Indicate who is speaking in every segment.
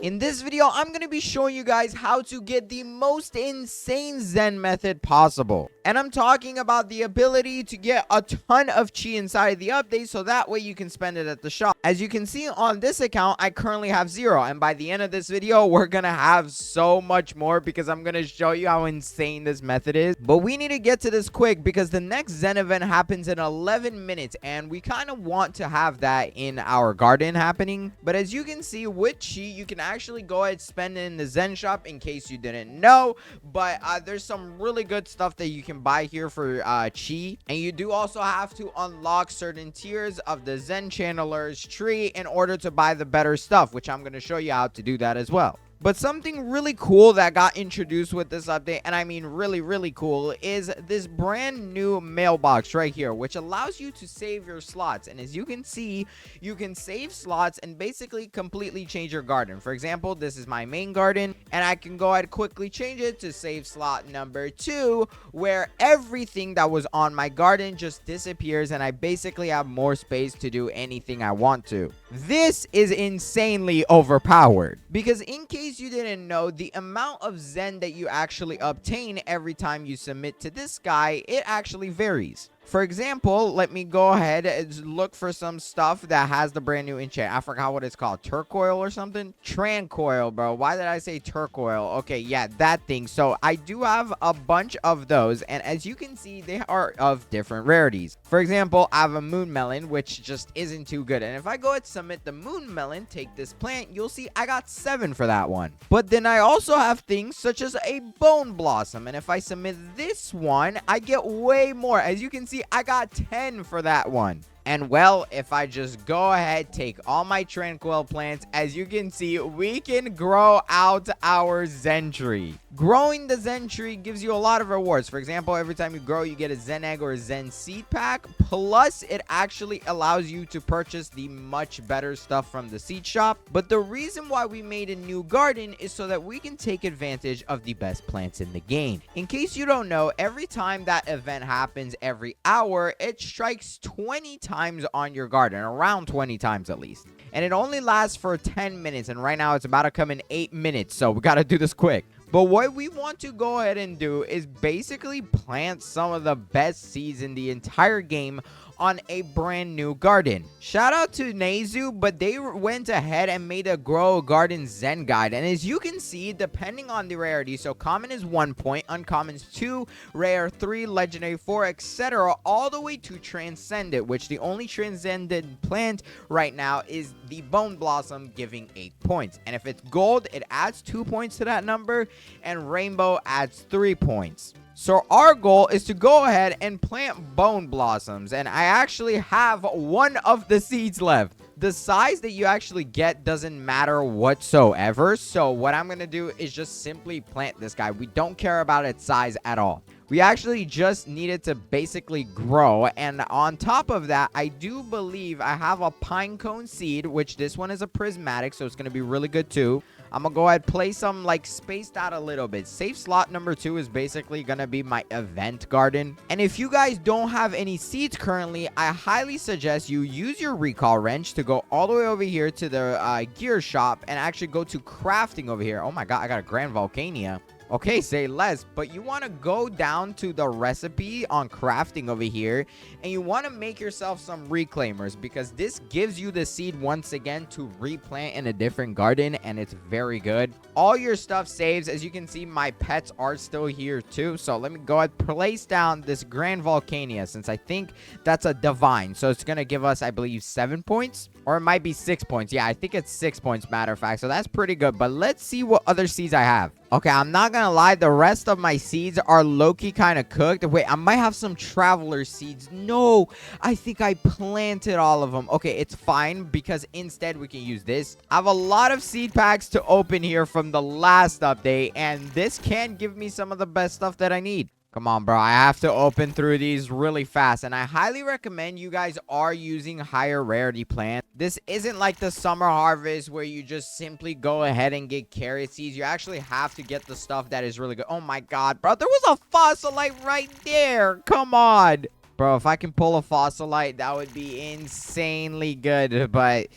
Speaker 1: In this video, I'm going to be showing you guys how to get the most insane Zen method possible. And I'm talking about the ability to get a ton of chi inside the update so that way you can spend it at the shop. As you can see on this account, I currently have 0. And by the end of this video, we're going to have so much more because I'm going to show you how insane this method is. But we need to get to this quick because the next Zen event happens in 11 minutes. And we kind of want to have that in our garden happening. But as you can see with chi, you can actually go ahead and spend it in the Zen shop in case you didn't know. But there's some really good stuff that you can buy here for chi. And you do also have to unlock certain tiers of the Zen channeler's tree in order to buy the better stuff, which I'm going to show you how to do that as well. But something really cool that got introduced with this update, and I mean really cool, is this brand new mailbox right here, which allows you to save your slots. And as you can see, you can save slots and basically completely change your garden. For example, this is my main garden, and I can go ahead and quickly change it to save slot number 2, where everything that was on my garden just disappears, and I basically have more space to do anything I want to. This is insanely overpowered, because in case you didn't know, the amount of Zen that you actually obtain every time you submit to this guy, it actually varies. For example, let me go ahead and look for some stuff that has the brand new enchant. I forgot what it's called. Turquoise or something? Tranquil, bro. Why did I say turquoise? Okay, yeah, that thing. So I do have a bunch of those. And as you can see, they are of different rarities. For example, I have a moon melon, which just isn't too good. And if I go ahead and submit the moon melon, take this plant, you'll see I got 7 for that one. But then I also have things such as a bone blossom. And if I submit this one, I get way more. As you can see, I got 10 for that one. And well, if I just go ahead, take all my tranquil plants, as you can see, we can grow out our Zen tree. Growing the Zen tree gives you a lot of rewards. For example, every time you grow, you get a Zen egg or a Zen seed pack. Plus, it actually allows you to purchase the much better stuff from the seed shop. But the reason why we made a new garden is so that we can take advantage of the best plants in the game. In case you don't know, every time that event happens every hour, it strikes 20 times on your garden, around 20 times at least. And it only lasts for 10 minutes. And right now, it's about to come in 8 minutes. So we got to do this quick. But what we want to go ahead and do is basically plant some of the best seeds in the entire game on a brand new garden. Shout out to Nezu, but they went ahead and made a grow garden Zen guide. And as you can see, depending on the rarity, so common is 1 point, uncommon is 2, rare 3, legendary 4, etc., all the way to transcendent, which the only transcendent plant right now is the bone blossom, giving 8 points. And if it's gold, it adds 2 points to that number, and rainbow adds 3 points. So our goal is to go ahead and plant bone blossoms, and I actually have one of the seeds left. The size that you actually get doesn't matter whatsoever. So what I'm going to do is just simply plant this guy. We don't care about its size at all. We actually just need it to basically grow. And on top of that, I do believe I have a pine cone seed, which this one is a prismatic, so it's going to be really good too. I'm going to go ahead and place some like spaced out a little bit. Safe slot number 2 is basically going to be my event garden. And if you guys don't have any seeds currently, I highly suggest you use your recall wrench to go all the way over here to the gear shop and actually go to crafting over here. Oh my god, I got a Grand Volcania. Okay, say less, but you want to go down to the recipe on crafting over here, and you want to make yourself some reclaimers because this gives you the seed once again to replant in a different garden, and it's very good. All your stuff saves. As you can see, my pets are still here too, so let me go ahead and place down this Grand Volcania since I think that's a divine, so it's going to give us, I believe, 7 points, or it might be 6 points. Yeah, I think it's 6 points, matter of fact, so that's pretty good. But let's see what other seeds I have. Okay, I'm not gonna lie, the rest of my seeds are low-key kind of cooked. Wait, I might have some traveler seeds. No, I think I planted all of them. Okay, it's fine because instead we can use this. I have a lot of seed packs to open here from the last update, and this can give me some of the best stuff that I need. Come on, bro. I have to open through these really fast. And I highly recommend you guys are using higher rarity plants. This isn't like the summer harvest where you just simply go ahead and get carrot seeds. You actually have to get the stuff that is really good. Oh my god, bro. There was a fossilite right there. Come on. Bro, if I can pull a fossilite, that would be insanely good. But,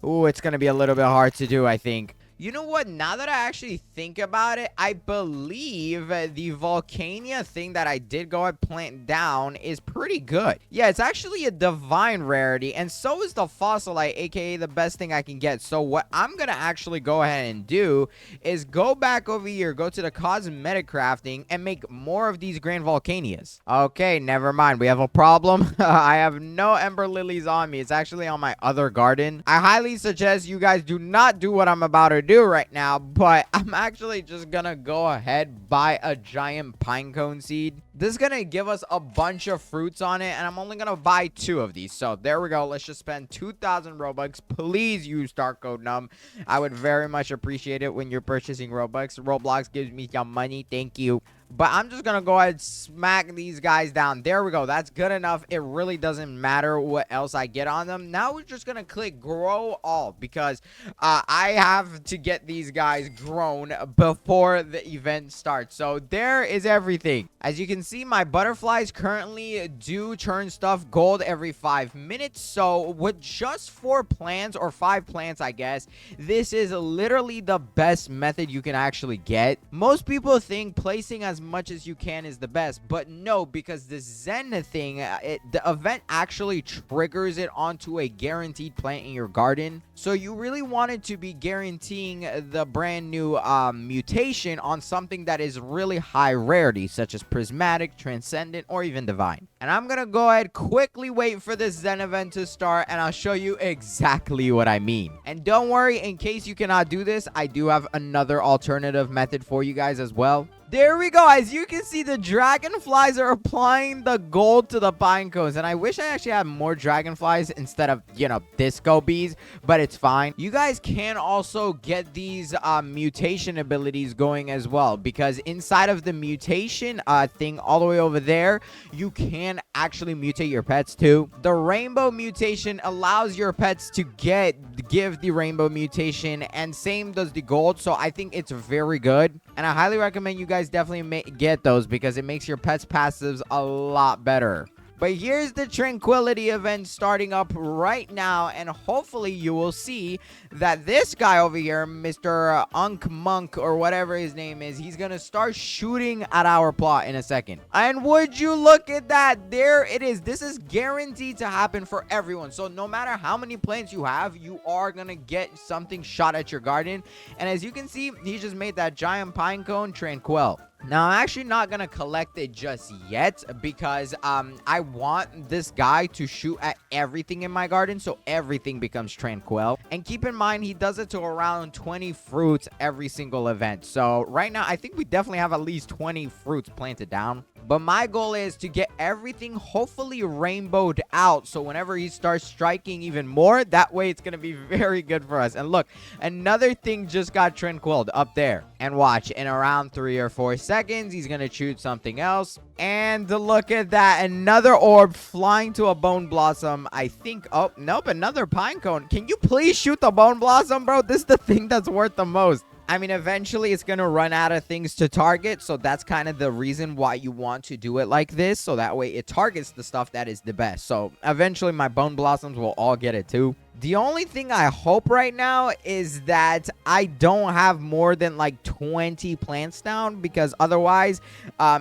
Speaker 1: ooh, it's going to be a little bit hard to do, I think. You know what? Now that I actually think about it, I believe the Volcania thing that I did go ahead plant down is pretty good. Yeah, it's actually a divine rarity, and so is the Fossilite, aka the best thing I can get. So what I'm gonna actually go ahead and do is go back over here, go to the cosmetic crafting, and make more of these Grand Volcanias. Okay, never mind. We have a problem. I have no Ember Lilies on me. It's actually on my other garden. I highly suggest you guys do not do what I'm about to do right now, but I'm actually just gonna go ahead, buy a giant pine cone seed. This is gonna give us a bunch of fruits on it, and I'm only gonna buy 2 of these. So there we go. Let's just spend 2,000 Robux. Please use StarCode num. I would very much appreciate it when you're purchasing Robux. Roblox gives me some money. Thank you. But I'm just going to go ahead and smack these guys down. There we go. That's good enough. It really doesn't matter what else I get on them. Now we're just going to click grow all because I have to get these guys grown before the event starts. So there is everything. As you can see, my butterflies currently do turn stuff gold every 5 minutes. So with just 4 plants or 5 plants, I guess, this is literally the best method you can actually get. Most people think placing as much as you can is the best, but no, because the Zen thing, the event actually triggers it onto a guaranteed plant in your garden. So you really wanted to be guaranteeing the brand new mutation on something that is really high rarity, such as prismatic, transcendent, or even divine. And I'm gonna go ahead, quickly wait for this Zen event to start, and I'll show you exactly what I mean. And don't worry, in case you cannot do this, I do have another alternative method for you guys as well. There we go. As you can see, the dragonflies are applying the gold to the pine cones. And I wish I actually had more dragonflies instead of, you know, disco bees. But it's fine. You guys can also get these mutation abilities going as well. Because inside of the mutation thing all the way over there, you can actually mutate your pets too. The rainbow mutation allows your pets to give the rainbow mutation. And same does the gold. So I think it's very good. And I highly recommend you guys definitely get those because it makes your pets passives a lot better. But here's the Tranquility event starting up right now, and hopefully you will see that this guy over here, Mr. Unk Monk or whatever his name is, he's gonna start shooting at our plot in a second. And would you look at that? There it is. This is guaranteed to happen for everyone. So no matter how many plants you have, you are gonna get something shot at your garden. And as you can see, he just made that giant pine cone Tranquil. Now, I'm actually not going to collect it just yet because I want this guy to shoot at everything in my garden so everything becomes Tranquil. And keep in mind, he does it to around 20 fruits every single event. So right now, I think we definitely have at least 20 fruits planted down. But my goal is to get everything hopefully rainbowed out. So whenever he starts striking even more, that way it's going to be very good for us. And look, another thing just got Tranquiled up there. And watch, in around 3 or 4 seconds, he's going to shoot something else. And look at that. Another orb flying to a bone blossom. I think, oh, nope, another pine cone. Can you please shoot the bone blossom, bro? This is the thing that's worth the most. I mean, eventually it's going to run out of things to target. So that's kind of the reason why you want to do it like this. So that way it targets the stuff that is the best. So eventually my bone blossoms will all get it too. The only thing I hope right now is that I don't have more than like 20 plants down, because otherwise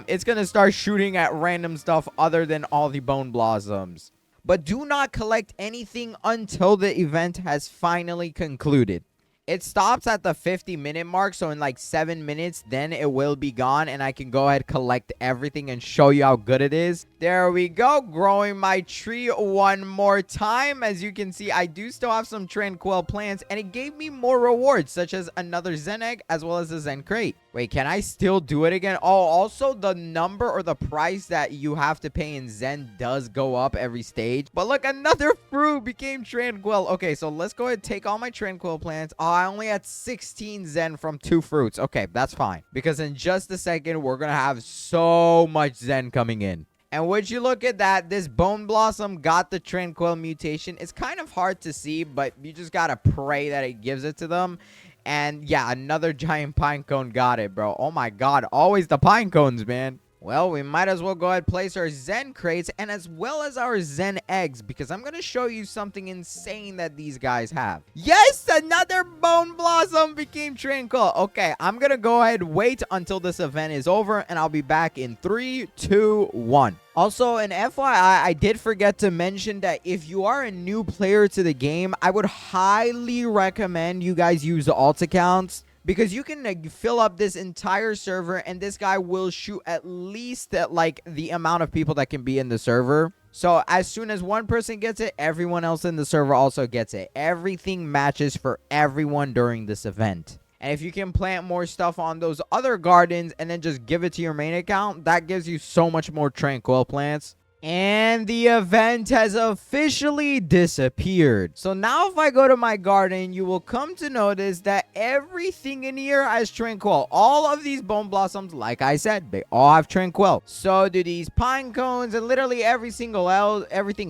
Speaker 1: it's going to start shooting at random stuff other than all the bone blossoms. But do not collect anything until the event has finally concluded. It stops at the 50-minute mark, so in like 7 minutes, then it will be gone, and I can go ahead, collect everything, and show you how good it is. There we go, growing my tree one more time. As you can see, I do still have some Tranquil plants, and it gave me more rewards, such as another Zen egg, as well as a Zen crate. Wait, can I still do it again? Oh, also the number or the price that you have to pay in Zen does go up every stage. But look, another fruit became Tranquil. Okay, so let's go ahead and take all my Tranquil plants. Oh, I only had 16 Zen from 2 fruits. Okay, that's fine. Because in just a second, we're going to have so much Zen coming in. And would you look at that, this bone blossom got the Tranquil mutation. It's kind of hard to see, but you just got to pray that it gives it to them. And yeah, another giant pine cone got it, bro. Oh my god, always the pine cones, man. Well, we might as well go ahead and place our Zen crates and as well as our Zen eggs, because I'm going to show you something insane that these guys have. Yes, another Bone Blossom became tranquil. Okay, I'm going to go ahead and wait until this event is over, and I'll be back in 3, 2, 1. Also, an FYI, I did forget to mention that if you are a new player to the game, I would highly recommend you guys use alt accounts, because you can fill up this entire server and this guy will shoot at least like the amount of people that can be in the server. So as soon as one person gets it, everyone else in the server also gets it. Everything matches for everyone during this event. And if you can plant more stuff on those other gardens and then just give it to your main account, that gives you so much more tranquil plants. And the event has officially disappeared. So now if I go to my garden, you will come to notice that everything in here has tranquil. All of these bone blossoms, like I said, they all have tranquil. So do these pine cones and literally everything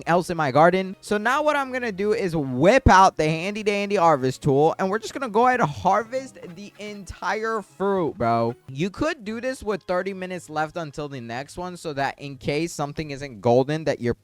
Speaker 1: else in my garden. So now what I'm gonna do is whip out the handy dandy harvest tool, and we're just gonna go ahead and harvest the entire fruit, bro. You could do this with 30 minutes left until the next one, so that in case something isn't golden, that your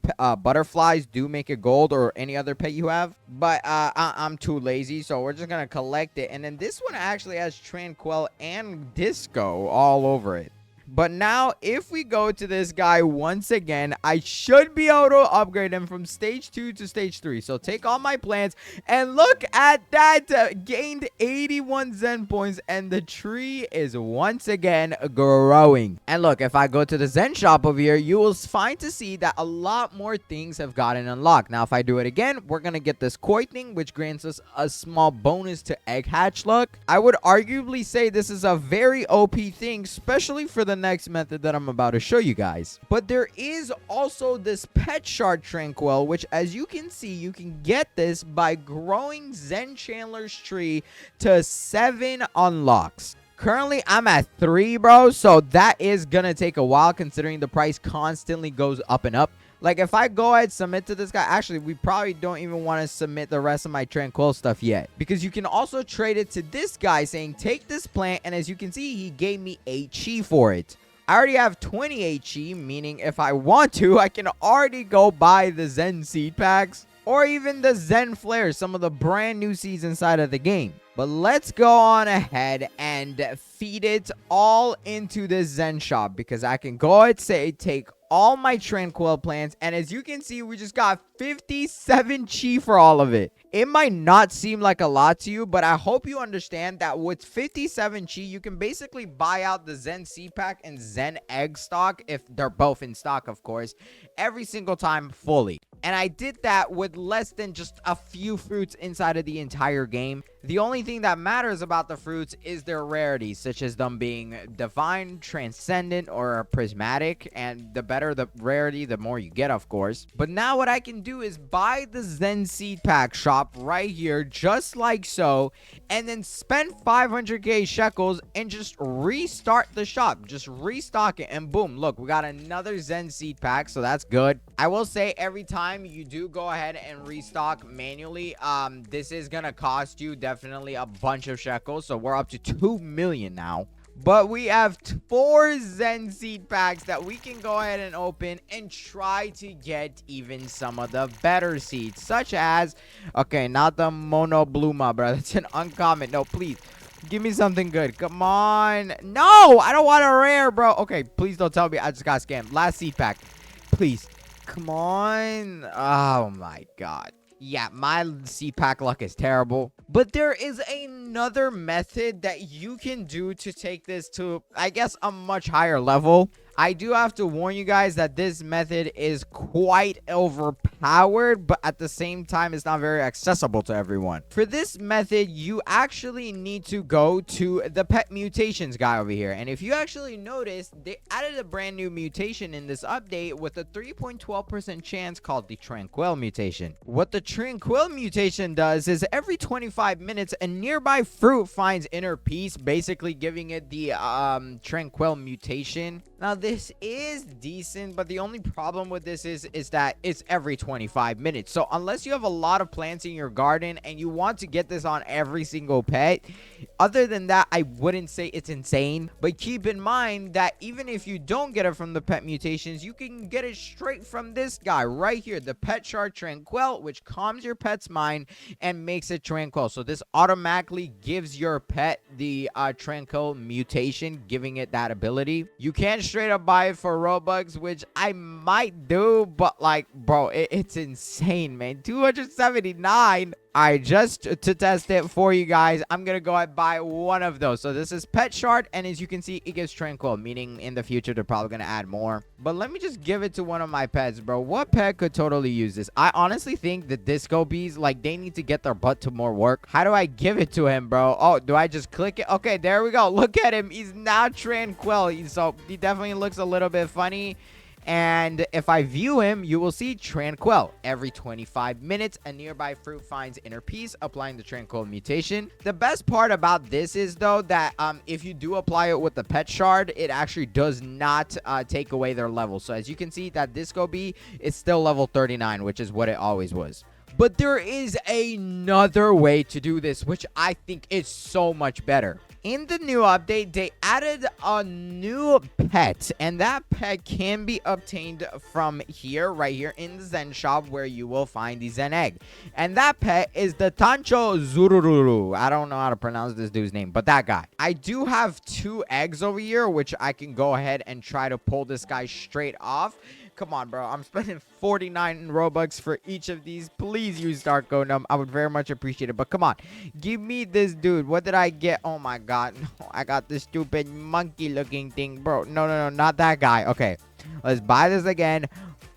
Speaker 1: butterflies do make it gold, or any other pet you have. But I'm too lazy, so we're just gonna collect it. And then this one actually has tranquil and disco all over it. But now, if we go to this guy once again, I should be able to upgrade him from stage 2 to stage 3. So take all my plants, and look at that. Gained 81 Zen points, and the tree is once again growing. And look, if I go to the Zen shop over here, you will find to see that a lot more things have gotten unlocked. Now, if I do it again, we're going to get this koi thing, which grants us a small bonus to egg hatch luck. I would arguably say this is a very OP thing, especially for the next method that I'm about to show you guys. But there is also this pet shard tranquil, which as you can see, you can get this by growing Zen Chandler's tree to 7 unlocks. Currently, I'm at 3, bro, so that is gonna take a while considering the price constantly goes up and up. Like, if I go ahead and submit to this guy, actually, we probably don't even want to submit the rest of my tranquil stuff yet, because you can also trade it to this guy saying, take this plant, and as you can see, he gave me 8 chi for it. I already have 28 chi, meaning if I want to, I can already go buy the Zen seed packs, or even the Zen flares, some of the brand new seeds inside of the game. But let's go on ahead and feed it all into this Zen shop, because I can go ahead and say, take all my tranquil plants, and as you can see, we just got 57 chi for all of it. It might not seem like a lot to you, but I hope you understand that with 57 chi, you can basically buy out the Zen seed pack and Zen egg stock, if they're both in stock, of course, every single time fully. And I did that with less than just a few fruits inside of the entire game. The only thing that matters about the fruits is their rarity, such as them being divine, transcendent, or prismatic. And the better the rarity, the more you get, of course. But now what I can do is buy the Zen seed pack shop right here, just like so, and then spend 500k shekels and just restart the shop. Just restock it, and boom, look, we got another Zen seed pack, so that's good. I will say, every time you do go ahead and restock manually, this is gonna cost you definitely a bunch of shekels, so we're up to 2 million now. But we have 4 Zen seed packs that we can go ahead and open and try to get even some of the better seeds, such as, okay, not the Mono Bluma, bro. That's an uncommon. No, please. Give me something good. Come on. No, I don't want a rare, bro. Okay, please don't tell me I just got scammed. Last seed pack. Please. Come on. Oh, my God. Yeah, my seed pack luck is terrible. But there is another method that you can do to take this to, I guess, a much higher level. I do have to warn you guys that this method is quite overpowered, but at the same time, it's not very accessible to everyone. For this method, you actually need to go to the pet mutations guy over here. And if you actually notice, they added a brand new mutation in this update with a 3.12% chance called the Tranquil mutation. What the Tranquil mutation does is every 25 minutes, a nearby fruit finds inner peace, basically giving it the Tranquil mutation. Now, this is decent, but the only problem with this is that it's every 25 minutes. So unless you have a lot of plants in your garden and you want to get this on every single pet, other than that, I wouldn't say it's insane. But keep in mind that even if you don't get it from the pet mutations, you can get it straight from this guy right here, the Pet Shard Tranquil, which calms your pet's mind and makes it tranquil. So this automatically gives your pet the Tranquil mutation, giving it that ability. You can straight up buy it for Robux, which I might do, but like, bro, it's insane, man. 279. Alright, just to test it for you guys, I'm gonna go ahead and buy one of those. So this is Pet Shard, and as you can see, it gives Tranquil, meaning in the future they're probably gonna add more. But let me just give it to one of my pets, bro. What pet could totally use this? I honestly think the Disco Bees, like, they need to get their butt to more work. How do I give it to him, bro? Oh, do I just click it? Okay, there we go. Look at him. He's now Tranquil. So he definitely looks a little bit funny. And if I view him, you will see Tranquil. Every 25 minutes, a nearby fruit finds inner peace, applying the Tranquil mutation. The best part about this is, though, that if you do apply it with the Pet Shard, it actually does not take away their level. So as you can see, that Disco Bee is still level 39, which is what it always was. But there is another way to do this, which I think is so much better. In the new update, they added a new pet, and that pet can be obtained from here, right here in the Zen shop, where you will find the Zen egg. And that pet is the Tancho Zurururu. I don't know how to pronounce this dude's name, but that guy. I do have 2 eggs over here, which I can go ahead and try to pull this guy straight off. Come on, bro. I'm spending 49 Robux for each of these. Please use StarCode. I would very much appreciate it. But come on. Give me this dude. What did I get? Oh, my God. No, I got this stupid monkey-looking thing, bro. No, no, no. Not that guy. Okay. Let's buy this again.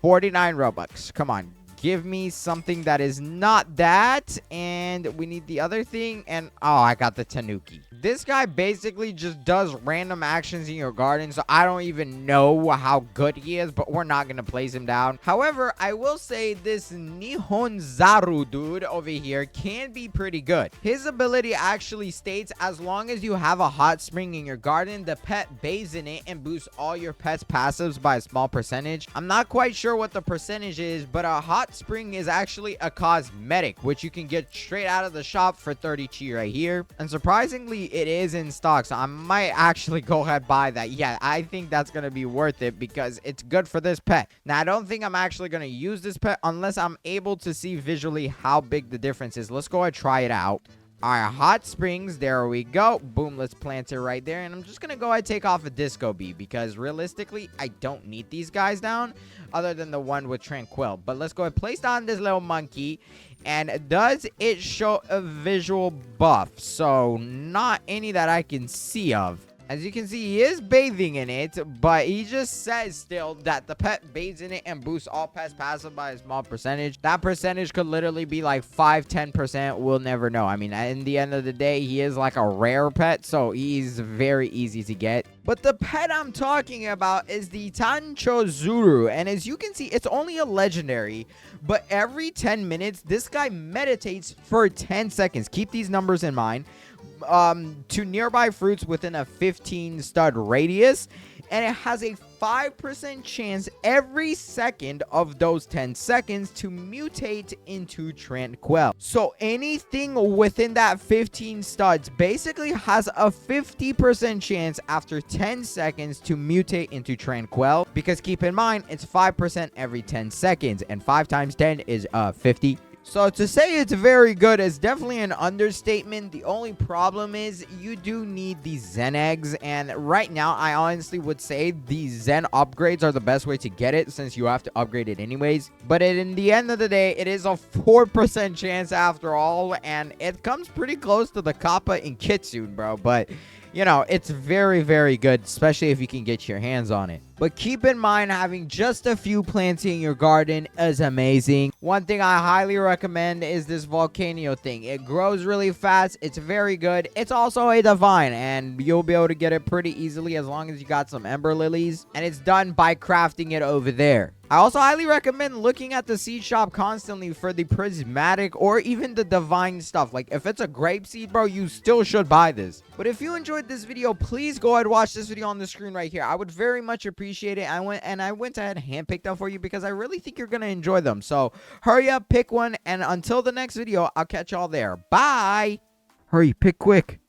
Speaker 1: 49 Robux. Come on. Give me something that is not that. And we need the other thing. And, oh, I got the Tanuki. This guy basically just does random actions in your garden. So I don't even know how good he is. But we're not going to place him down. However, I will say this Nihonzaru dude over here can be pretty good. His ability actually states as long as you have a hot spring in your garden, the pet bathes in it and boosts all your pet's passives by a small percentage. I'm not quite sure what the percentage is, but a hot spring is actually a cosmetic, which you can get straight out of the shop for 30 chi right here. And surprisingly, it is in stock, so I might actually go ahead and buy that. Yeah, I think that's going to be worth it because it's good for this pet. Now, I don't think I'm actually going to use this pet unless I'm able to see visually how big the difference is. Let's go ahead and try it out. All right, hot springs. There we go. Boom, let's plant it right there. And I'm just going to go ahead and take off a Disco Bee because realistically, I don't need these guys down other than the one with Tranquil. But let's go ahead and place down this little monkey. And does it show a visual buff? So not any that I can see of. As you can see, he is bathing in it, but he just says still that the pet bathes in it and boosts all pets passive by a small percentage. That percentage could literally be like 5-10%. We'll never know. I mean, in the end of the day, he is like a rare pet, so he's very easy to get. But the pet I'm talking about is the Tancho Zuru, and as you can see, it's only a legendary, but every 10 minutes, this guy meditates for 10 seconds. Keep these numbers in mind. To nearby fruits within a 15 stud radius, and it has a 5% chance every second of those 10 seconds to mutate into Tranquil. So anything within that 15 studs basically has a 50% chance after 10 seconds to mutate into Tranquil, because keep in mind, it's 5% every 10 seconds, and 5 times 10 is 50. So to say it's very good is definitely an understatement. The only problem is you do need these Zen eggs, and right now I honestly would say these Zen upgrades are the best way to get it since you have to upgrade it anyways. But in the end of the day, it is a 4% chance after all, and it comes pretty close to the Kappa in Kitsune, bro. But you know, it's very, very good, especially if you can get your hands on it. But keep in mind, having just a few plants in your garden is amazing. One thing I highly recommend is this Volcano thing. It grows really fast. It's very good. It's also a divine, and you'll be able to get it pretty easily as long as you got some Ember Lilies. And it's done by crafting it over there. I also highly recommend looking at the seed shop constantly for the prismatic or even the divine stuff. Like, if it's a grape seed, bro, you still should buy this. But if you enjoyed this video, please go ahead and watch this video on the screen right here. I would very much appreciate it. I went ahead and handpicked them for you because I really think you're going to enjoy them. So hurry up, pick one. And until the next video, I'll catch y'all there. Bye. Hurry, pick quick.